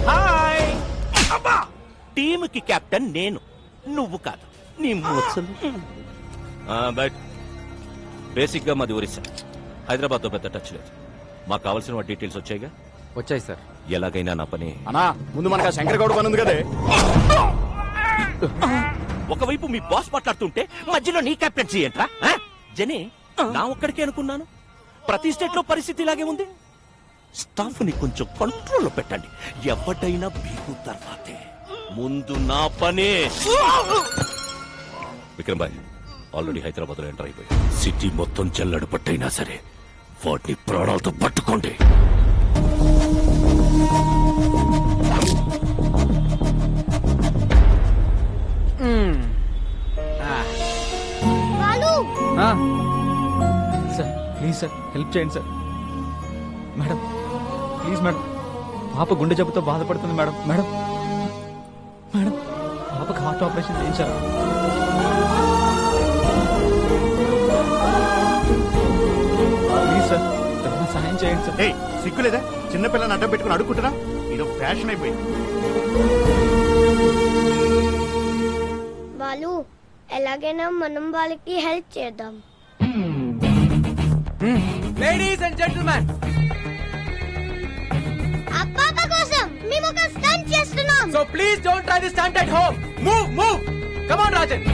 Hi అబ్బా team కి captain నేను, నువ్వు కాదు. నీ మూర్చలు. బట్ బేసిక్ గా మాది ఒరిస్సా, హైదరాబాద్ తో పెద్ద టచ్ లేదు. మాకు కావాల్సిన డీటెయిల్స్ వచ్చాయిగా? వచ్చాయి సార్. ఎలాగైనా నా పని. అన్నా ముందు మనకు శంకర్ గౌడ్ పని ఉంది కదే. ఒకవైపు మీ బాస్ మాట్లాడుతుంటే మధ్యలో నీ కెప్టెన్సీ ఏంట్రా? జనే, నా ఒక్కడికే అనుకున్నాను. ప్రతి స్టేట్ లో పరిస్థితి ఇలాగే ఉంది. స్టాఫ్ ని కొంచెం కంట్రోల్లో పెట్టండి. ఎవడైనా బీగు తర్వాతే, ముందు నా పనే. విక్రమ్ భాయ్ ఆల్రెడీ హైదరాబాద్ లో ఎంటర్ అయిపోయి సిటీ మొత్తం జల్లడు పట్టైనా సరే వాటిని ప్రాణాలతో పట్టుకోండి. సార్ ప్లీజ్ సార్ హెల్ప్ చేయండి సార్. మేడం ప్లీజ్ మేడం, పాప గుండె జబ్బుతో బాధపడుతుంది మేడం. మేడం మేడం పాపకి హార్ట్ ఆపరేషన్ చేయించారు. ప్లీజ్ సార్ సహాయం చేయండి సార్. సిగ్గులేదా? చిన్నపిల్లని అడ్డం పెట్టుకుని అడుక్కుంటున్నా. ఇది ఫ్యాషన్ అయిపోయింది. వాళ్ళు ఎలాగైనా మనం వాళ్ళకి హెల్ప్ చేద్దాం. లేడీస్ అండ్ జెంటిల్మెన్, అప్పాప కోసం మేము ఒక స్టంట్ చేస్తున్నాం. So please don't try this stunt at home. Move come on Rajan.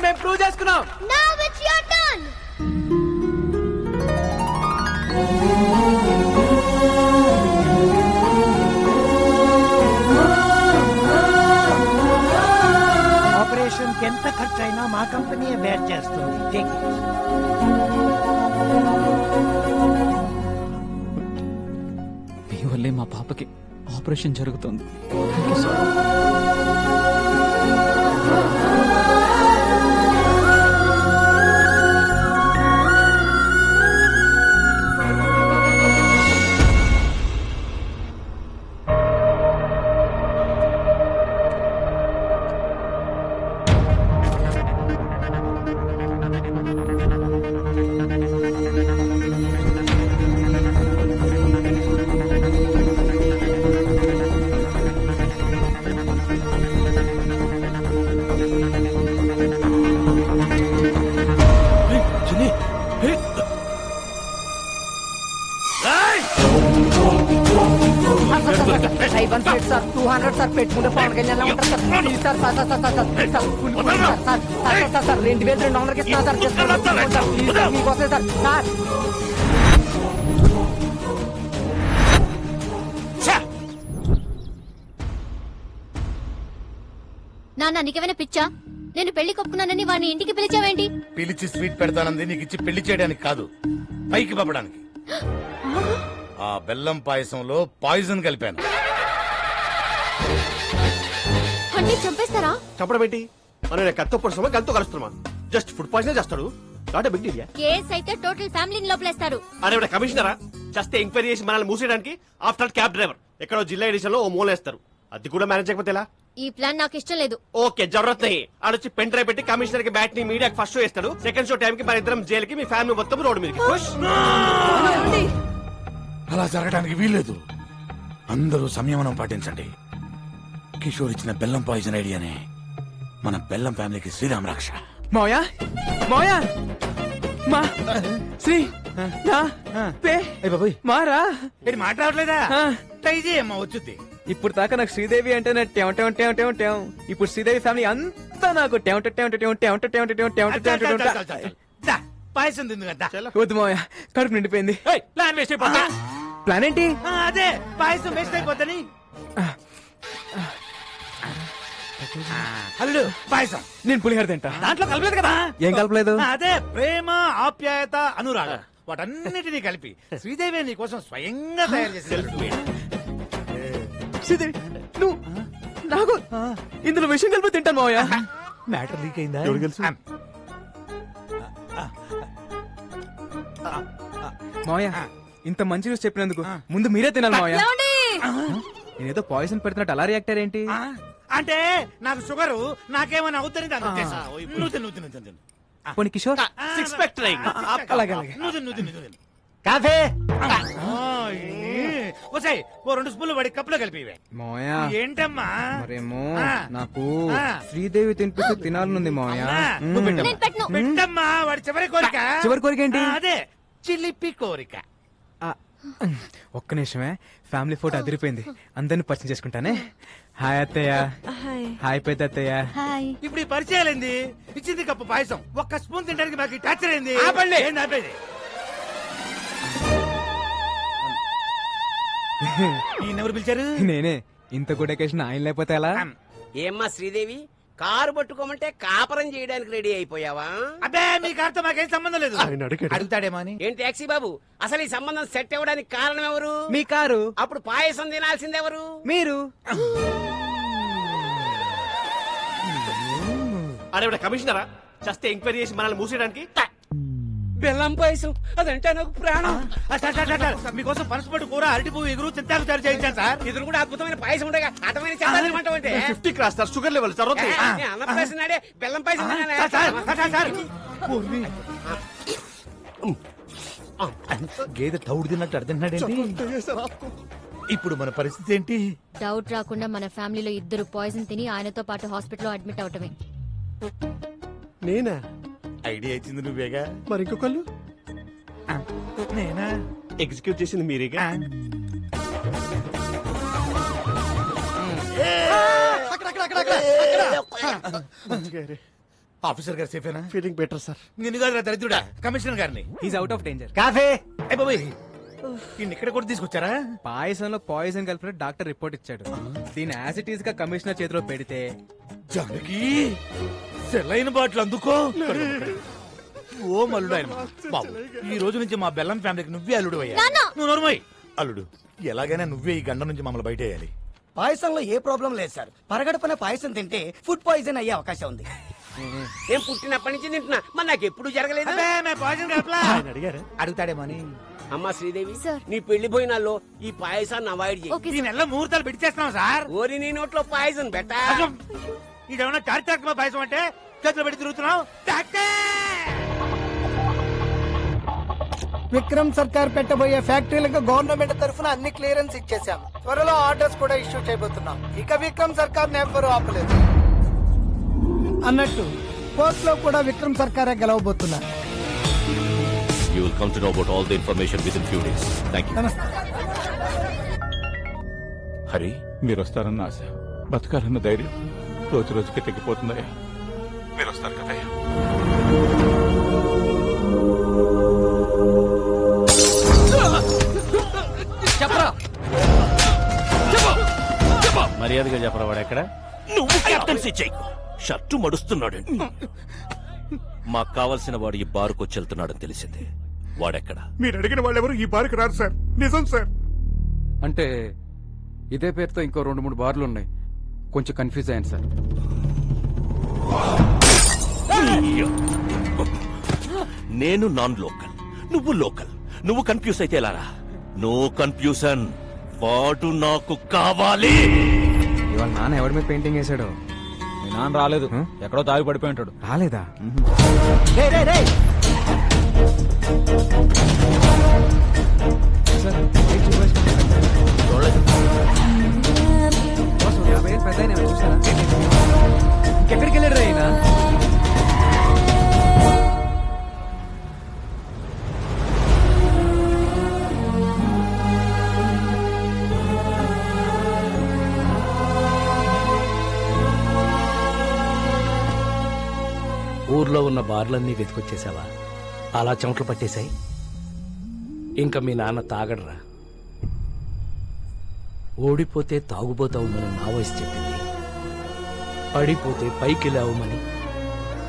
మేము ప్రూవ్ చేసుకున్నాం. Now it's your turn. Operation కి ఎంత ఖర్చైనా మా కంపెనీయే బేర్ చేస్తుంది. Take it. మీ వల్లే మా పాపకి ఆపరేషన్ జరుగుతుంది. Thank you, sir. Sir 200 sir పెట్టుకుంటే పవన్ కళ్యాణ్ ఉంటారు sir. Please sir sir sir sir sir 2200 ఇస్తున్నా సార్. ప్లీజ్ సార్ మీకోసం సార్. సార్ నాన్న నీకేమైనా పిచ్చా? నేను పెళ్లి కొప్పుకున్నానని వాడిని ఇంటికి పిలిచావేంటి? పిలిచి స్వీట్ పెడతానంది నీకు ఇచ్చి పెళ్లి చేయడానికి కాదు, పైకి పంపడానికి. ఆ బెల్లం పాయసంలో పాయిజన్ కలిపాను. అంటే చంపేస్తారా? చంపడం ఏంటి? మన కత్తో పొడుస్తామా కత్తో కలుస్తున్నామా? జస్ట్ ఫుడ్ పాయిజన్ చేస్తాడు. Not big deal. కేస్ అయితే టోటల్ ఫ్యామిలీని లోపలేస్తారు. అరే కమిషనరా జస్ట్ ఎంక్వైరీ చేసి మనల్ని మూసేయడానికి ఆఫ్టర్ క్యాబ్ డ్రైవర్ ఎక్కడో జిల్లా ఎడిషన్ లో ఓ మూలేస్తారు. అది కూడా మేనేజ్ చేయకపోతే ఎలా? ఈ ప్లాన్ నాకు ఇష్టం లేదు. ఓకే జరూరత్ నహీ. ఆడొచ్చి పెన్ డ్రైవ్ పెట్టి కమిషనర్ కి బ్యాట్ ని మీడియాకి ఫస్ట్ షో ఇస్తాడు. సెకండ్ షో టైం కి మన ఇద్దరం జైలుకి, మీ ఫ్యామిలీ మొత్తం రోడ్డు మీదకి. అలా జరగడానికి వీల్లేదు. అందరూ సంయమనం పాటించండి. కిషోర్ ఇచ్చిన బెల్లం పాయిజన్ ఐడియానే మన బెల్లం ఫ్యామిలీకి శ్రీరామ్ రక్ష. మోయా మోయా మా శ్రీ నా పే మారా మాట్లాడలేదా? ట్రై చేయమ్మా వచ్చుద్ది. ఇప్పుడు దాకా నాకు శ్రీదేవి అంటే నా టెం టెం టెం టెం టెం. ఇప్పుడు శ్రీదేవి ఫ్యామిలీ అంతా నాకు టెం టెం టెం టెం టెం టెం టెం టెం టెం టెం. దా, పాయసం తింది కదా. వద్దు మావయ్య, కడుపు నిండిపోయింది. ప్లాన్ వేస్ట్ అయిపోతా. ప్లాన్ ఏంటి? అదే పాయసం వేస్ట్ అయిపోతాని. అల్లుడు పాయసం నేను పులిహోర తింటా. దాంట్లో కలపలేదు కదా. ఏం కలపలేదు? అదే ప్రేమ, ఆప్యాయత, అనురాగం వాటన్నిటినీ కలిపి శ్రీదేవి నీ కోసం స్వయంగా తయారు చేసి శ్రీదేవి నువ్వు నాకు ఇందులో విషయం కలిపి తింటాను మావయ్య. మ్యాటర్ లీక్ అయిందా? మావయ్య ఇంత మంచి న్యూస్ చెప్పినందుకు ముందు మీరే తినాలి మావయ్య. ఏమండి? నేనేదో పాయిజన్ పెడుతున్నట్టు అలా రియాక్ట్ అయ్యారేంటి? అంటే నాకు షుగరు నాకేమైనా అవుతుంది దాని ఉద్దేశం. నువ్వు తిను, నువ్వు తిను, నువ్వు తిను. పోనీ కిషోర్ సిక్స్ ప్యాక్ ట్రై. అలాగే అలాగే. నువ్వు తిను, నువ్వు తిను, నువ్వు తిను. కాఫీ వసాయి ఓ 2 స్పూన్లు వాడి కప్పులో కలిపివే. మావయ్య ఏంటమ్మా? మరేమో ఆ. నాకు ఆ. శ్రీదేవి తినిపిస్తూ తినాలనుంది మావయ్య. అవునా? నువ్వు పెట్టమ్మా. నేను పెట్టను. పెట్టమ్మా వాడి చివరి కోరిక. చివరి కోరిక ఏంటి? అదే చిలిపి కోరిక. ఆ, ఒక్క నిమిషమే, ఫ్యామిలీ ఫోటో అదిరిపోయింది, అందరిని పరిచయం చేసుకుంటానే. హాయ్ అత్తయ్య. హాయ్ పెద్ద అత్తయ్య. హాయ్. ఇప్పుడు ఈ పరిచయాలేంది? ఇచ్చింది కప్పు పాయసం, ఒక్క స్పూన్ తినడానికి మాకు టార్చర్ అయింది. ఏంది ఆపేది? ఈయనెవరు పిలిచారు? నేనే. ఇంత గుడ్ అకేషన్ ఆయన లేకపోతే ఎలా? ఏమ్మా శ్రీదేవి, కారు పట్టుకోమంటే కాపరం చేయడానికి రెడీ అయిపోయావా? అబ్బే మీ కారుతో మాకేం సంబంధం లేదు. అడుగుతాడేమో అని. ఏం టాక్సీ బాబు, అసలు ఈ సంబంధం సెట్ అవ్వడానికి కారణం ఎవరు? మీ కారు. అప్పుడు పాయసం తినాల్సిందెవరు? మీరు. అరే కమిషనరా, చస్తే ఎంక్వైరీ చేసి మనల్ని మూసేయడానికి. బెల్లం పాయసం అదంటే నాకు ప్రాణం. మీకోసం పనసపట్టు కూర, అరటిపువ్వు, ఎగురు, చింతాకు చారు చేయించాను సార్. ఎదురు కూడా అద్భుతమైన పాయసం ఉండగా అర్థమైన చెప్పాలంటే 50 cross sir, sugar level sir. Okay. అన్నప్రాసం నాడే బెల్లం పాయసం తినాలా? గేదె తౌడు తిన్నట్టు అర్థండి. ఇప్పుడు మన పరిస్థితి ఏంటి? డౌట్ రాకుండా మన ఫ్యామిలీలో ఇద్దరు పాయిజన్ తిని ఆయనతో పాటు హాస్పిటల్లో అడ్మిట్ అవటమే. నేనా? ఐడియా ఇచ్చింది నువ్వేగా. మరి ఇంకొకళ్ళు? నేనా? ఎగ్జిక్యూట్ చేసింది మీరేగా. ఆఫీసర్ గారు సేఫేనా? Feeling better sir. నిన్ను కాదురా దరిద్రుడా, కమిషనర్ గారిని. Is out of danger. Coffee ఏ బాబోయ్, ఈయన ఇక్కడ కూడా తీసుకొచ్చారా? పాయసంలో పాయిజన్ కలిపినట్టు డాక్టర్ రిపోర్ట్ ఇచ్చాడు. దీని యాసిడ్ గా కమిషనర్ చేతిలో పెడితే జానకి సెలైన బాటిల్ అందుకో. ఓ మల్లుడు ఆయన బాబు, ఈ రోజు నుంచి మా బెల్లం ఫ్యామిలీకి నువ్వే అల్లుడు అయ్యా. నువ్వు నోరుమోయ్. అల్లుడు, ఎలాగైనా నువ్వే ఈ గండ నుంచి మమ్మల్ని బయట వేయాలి. పాయసంలో ఏ ప్రాబ్లం లేదు సార్. పరగడపన పాయసం తింటే ఫుడ్ పాయిజన్ అయ్యే అవకాశం ఉంది. నేను పుట్టినప్పటి నుంచి తింటున్నా, మరి నాకు ఎప్పుడు జరగలేదు. అబ్బే, మేము పాయసం కలపలా. అడుగుతాడేమో అని. అమ్మా శ్రీదేవి, సార్. నీ పెళ్లి పోయినాల్లో ఈ పాయసాన్ని అవాయిడ్ చేయి. ఓకే ఈ సార్. నెలలో ముహూర్తాలు పెట్టేస్తున్నాం సార్. ఓరి నీ నోట్లో పాయసం బెట్టా. ఇదేమన్నా చారిత్రాత్మక పాయసం అంటే చేతిలో పెట్టి తిరుగుతున్నావు. విక్రమ్ సర్కార్ పెట్టబోయే ఫ్యాక్టరీలకు గవర్నమెంట్ తరఫున అన్ని క్లియరెన్స్ ఇచ్చేసాం. త్వరలో ఆర్డర్స్ కూడా ఇష్యూ చేయబోతున్నాం. ఇక విక్రమ్ సర్కార్ ఎవ్వరూ ఆపలేదు. అన్నట్టు కోర్ట్ లో కూడా విక్రమ్ సర్కారే గెలవబోతున్నారు. You will come to know about all the information within few days. Thank you. నమస్తే. హరి, మీరు వస్తారన్న ఆశ, బతకాలన్న ధైర్యం రోజు రోజుకి తగ్గిపోతుందయ్యా. మీరు వస్తారు కదయ్యా. మర్యాదగా చెప్పరా వాడు ఎక్కడ? నువ్వు కెప్టెన్సీ చేయకు. షర్టు మడుస్తున్నాడు. మాకు కావలసిన వాడు ఈ బారుకు వెళ్తున్నాడని తెలిసింది. వాడెక్కడ? మీరు అడిగిన వాళ్ళెవరు ఈ బారికి రారు సార్. నిజం సార్. అంటే ఇదే పేరుతో ఇంకో 2-3 బార్లు ఉన్నాయి. కొంచెం కన్ఫ్యూజ్ అయ్యాను సార్. నేను నాన్ లోకల్, నువ్వు లోకల్. నువ్వు కన్ఫ్యూజ్ అయితే ఎలారా? No confusion. వాడు నాకు కావాలి. ఇవాళ నాన్న ఎవరి మీద పెయింటింగ్ వేసాడు? మీ నాన్న రాలేదు, ఎక్కడో తాగి పడిపోయి ఉంటాడు. రాలేదా? సార్, బాస్, 50,000 పెద్ద ఆయన ఏమైనా చూసారా? ఇంకెక్కడికి వెళ్ళాడు రా ఈయన? ఊర్లో ఉన్న బార్లన్నీ వెతికొచ్చేసావా? అలా చెమటలు పట్టేశాయి. ఇంకా మీ నాన్న తాగడరా. ఓడిపోతే తాగుబోతావుమని నా వయసు చెప్పింది, పడిపోతే పైకి లేవమని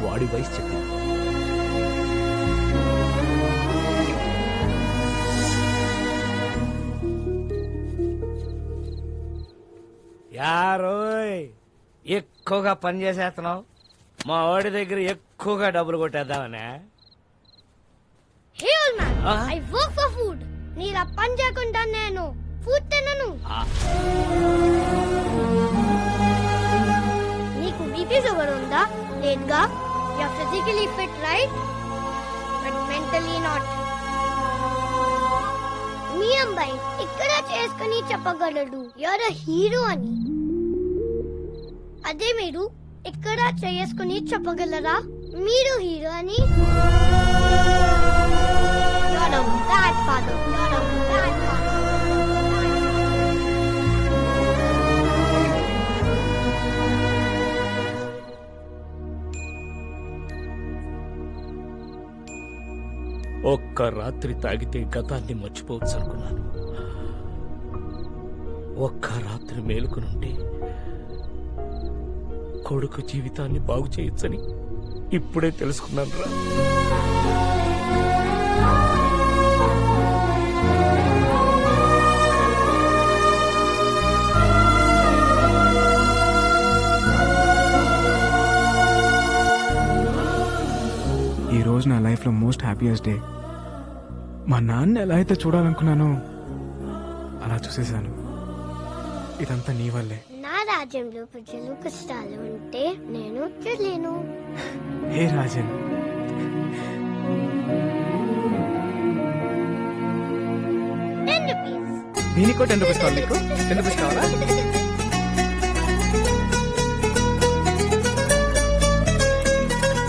వాడి వయసు చెప్పింది. యారోయ్, ఎక్కువగా పని చేసేస్తున్నావు. మా వాడి దగ్గర ఎక్కువగా డబ్బులు కొట్టేద్దామనే. Hey old man, I work for food. నీలా పని చేయకుండా నేను ఫుడ్ తినను. నీకు బీపీ షుగర్ ఉందా? లేదుగా. You are physically fit right, but mentally not. మీ అబ్బాయి ఇక్కడ చేసుకుని చెప్పగలడు యు ఆర్ ఎ హీరో అని. అదే మీరు ఇక్కడ చేసుకుని చెప్పగలరా మీరు హీరో అని? You're a bad father. You're a bad father. ఒక్క రాత్రి తాగితే గతాన్ని మర్చిపోవచ్చు అనుకున్నాను. ఒక్క రాత్రి మేలుకునుంటే కొడుకు జీవితాన్ని బాగు చేయొచ్చని ఇప్పుడే తెలుసుకున్నాను రా. ఈ రోజు నా లైఫ్లో మోస్ట్ హ్యాపీయెస్ట్ డే. మా నాన్న ఎలా అయితే చూడాలనుకున్నానో అలా చూసేశాను. ఇదంతా నీ వల్లే. నా రాజ్యంలో ప్రజలు కష్టాలు ఉంటే నేను చూడలేను. హే రాజన్, ₹10. దీనికో 10 రూపీస్ కావాలి. నీకు 10 రూపీస్ కావాలా?